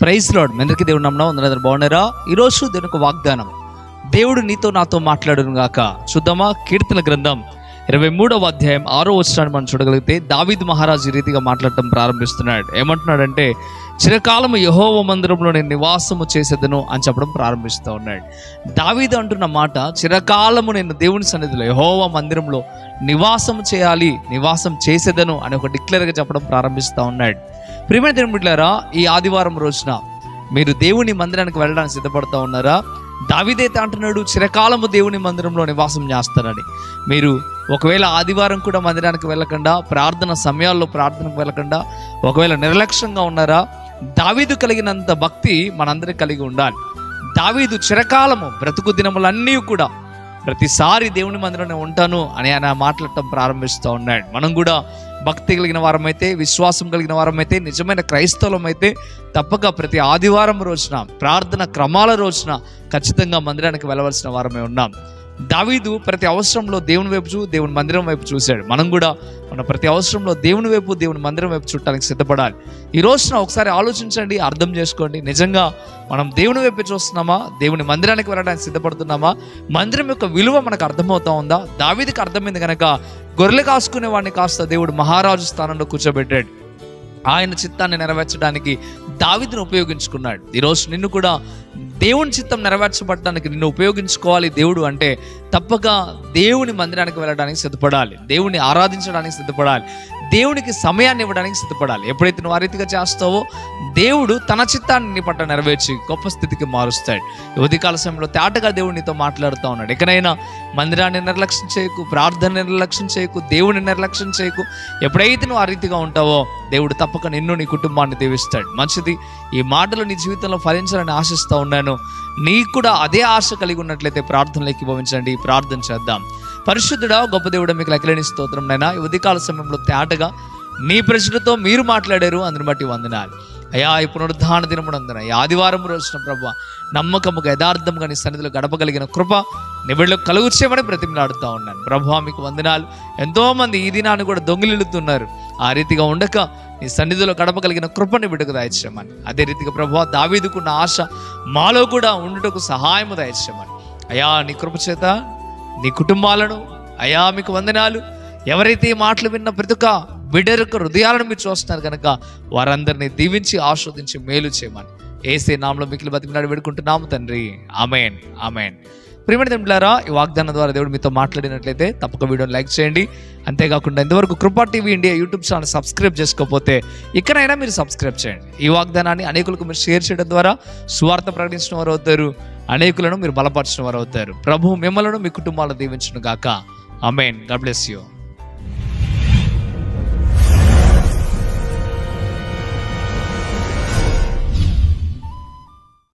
Praise lord. మీ అందరికీ దేవుడు నమ్మడం అందరూ బాగున్నారా? ఈరోజు దేవునికి వాగ్దానం, దేవుడు నీతో నాతో మాట్లాడును గాక. చూద్దామా? కీర్తన గ్రంథం 23వ అధ్యాయం 6వ వచనాన్ని మనం చూడగలిగితే దావీదు మహారాజు ఈ రీతిగా మాట్లాడటం ప్రారంభిస్తున్నాడు. ఏమంటున్నాడంటే, చిరకాలము యెహోవా మందిరంలో నేను నివాసము చేసేదను అని చెప్పడం ప్రారంభిస్తూ ఉన్నాడు. దావీదు అంటున్న మాట, చిరకాలము నేను దేవుని సన్నిధిలో యెహోవా మందిరంలో నివాసం చేయాలి, నివాసం చేసేదను అని ఒక డిక్లేర్గా చెప్పడం ప్రారంభిస్తూ ఉన్నాడు. ప్రియమైన దేవుని బిడ్డలారా, ఈ ఆదివారం రోజున మీరు దేవుని మందిరానికి వెళ్ళడానికి సిద్ధపడుతూ ఉన్నారా? దావీదైతే అంటున్నాడు, చిరకాలము దేవుని మందిరంలో నివాసం చేస్తానని. మీరు ఒకవేళ ఆదివారం కూడా మందిరానికి వెళ్ళకుండా, ప్రార్థన సమయాల్లో ప్రార్థనకు వెళ్ళకుండా ఒకవేళ నిర్లక్ష్యంగా ఉన్నారా? దావీదు కలిగినంత భక్తి మనందరికీ కలిగి ఉండాలి. దావీదు చిరకాలము బ్రతుకు దినములన్నీ కూడా ప్రతిసారి దేవుని మందిరంలో ఉంటాను అని ఆయన మాట్లాడటం ప్రారంభిస్తూ ఉన్నాడు. మనం కూడా భక్తి కలిగిన వారమైతే, విశ్వాసం కలిగిన వారమైతే, నిజమైన క్రైస్తవులమైతే తప్పక ప్రతి ఆదివారం రోజున, ప్రార్థన క్రమాల రోజున ఖచ్చితంగా మందిరానికి వెళ్ళవలసిన వారమే ఉన్నాం. దావీదు ప్రతి అవసరంలో దేవుని వైపు దేవుని మందిరం వైపు చూశాడు. మనం కూడా మన ప్రతి అవసరంలో దేవుని వైపు దేవుని మందిరం వైపు చూడటానికి సిద్ధపడాలి. ఈ రోజున ఒకసారి ఆలోచించండి, అర్థం చేసుకోండి. నిజంగా మనం దేవుని వైపు చూస్తున్నామా? దేవుని మందిరానికి వెళ్ళడానికి సిద్ధపడుతున్నామా? మందిరం యొక్క విలువ మనకు అర్థమవుతా ఉందా? దావీదుకి అర్థమైంది కనుక గొర్రెలు కాసుకునే వాడిని కాస్త దేవుడు మహారాజు స్థానంలో కూర్చోబెట్టాడు. ఆయన చిత్తాన్ని నెరవేర్చడానికి దావీదును ఉపయోగించుకున్నాడు. ఈరోజు నిన్ను కూడా దేవుని చిత్తం నెరవేర్చబడటానికి నిన్ను ఉపయోగించుకోవాలి దేవుడు అంటే తప్పక దేవుని మందిరానికి వెళ్ళడానికి సిద్ధపడాలి, దేవుని ఆరాధించడానికి సిద్ధపడాలి, దేవునికి సమయాన్ని ఇవ్వడానికి సిద్ధపడాలి. ఎప్పుడైతే నువ్వు ఆ రీతిగా చేస్తావో దేవుడు తన చిత్తాన్ని నీ పట్ల నెరవేర్చి గొప్ప స్థితికి మారుస్తాడు. ఉదయకాల సమయంలో తేటగా దేవుడు నీతో మాట్లాడుతూ ఉన్నాడు. ఎక్కడైనా మందిరాన్ని నిర్లక్ష్యం చేయకు, ప్రార్థన నిర్లక్ష్యం చేయకు, దేవుని నిర్లక్ష్యం చేయకు. ఎప్పుడైతే నువ్వు ఆ రీతిగా ఉంటావో దేవుడు తప్పక నిన్ను, నీ కుటుంబాన్ని దీవిస్తాడు. మంచిది. ఈ మాటలు నీ జీవితంలో ఫలించాలని ఆశిస్తూ ఉన్నాను. నీకు కూడా అదే ఆశ కలిగి ఉన్నట్లయితే ప్రార్థనలోకి భవించండి. ప్రార్థన చేద్దాం. పరిశుద్ధుడా, గొప్ప దేవుడా, మీకు లెక్కలేని స్తోత్రం నైనా. ఈ ఉదయకాల సమయంలో తేటగా నీ ప్రజలతో మీరు మాట్లాడారు, అందుని బట్టి వందనాలు అయ్యా. ఈ పునరుద్ధాన దినమునందున ఈ ఆదివారం రోజున ప్రభువా, నమ్మకముగా యథార్థంగా నీ సన్నిధిలో గడపగలిగిన కృప నీ బిడ్డలకు కలుగుచేయమని బ్రతిమలాడుతూ ఉన్నాను ప్రభువా. మీకు వందనాలు. ఎంతోమంది ఈ దినాన్ని కూడా దొంగిలిస్తున్నారు. ఆ రీతిగా ఉండక నీ సన్నిధిలో గడపగలిగిన కృపని బిడ్డకు దయచేయమని, అదే రీతిగా ప్రభువా దావీదుకున్న ఆశ మాలో కూడా ఉండుటకు సహాయము దయచేయమని అయ్యా. నీ కృప చేత నీ కుటుంబాలను అయ్యా మీకు వందనాలు. ఎవరైతే ఈ మాటలు విన్న ప్రతి ఒక్క బిడ్డ యొక్క హృదయాలను మీరు చూస్తున్నారు కనుక వారందరినీ దీవించి ఆస్వాదించి మేలు చేయమని యేసే నామములో మిక్కిలి బతిమలాడి వేడుకుంటున్నాము తండ్రి. ఆమేన్, ఆమేన్. ప్రియమైన దేవులారా, ఈ వాగ్దానం ద్వారా దేవుడు మీతో మాట్లాడినట్లయితే తప్పక వీడియోని లైక్ చేయండి. అంతేకాకుండా ఇంతవరకు కృపా TV India YouTube channel subscribe చేసుకోకపోతే ఇక్కడైనా మీరు సబ్స్క్రైబ్ చేయండి. ఈ వాగ్దానాన్ని అనేకులకు మీరు షేర్ చేయడం ద్వారా సువార్త ప్రకటించిన వారు అవుతారు, అనేకులను మీరు బలపరిచిన వారు అవుతారు. ప్రభు మిమ్మలను మీ కుటుంబాలను దీవించును గాక. ఆమేన్. God bless you.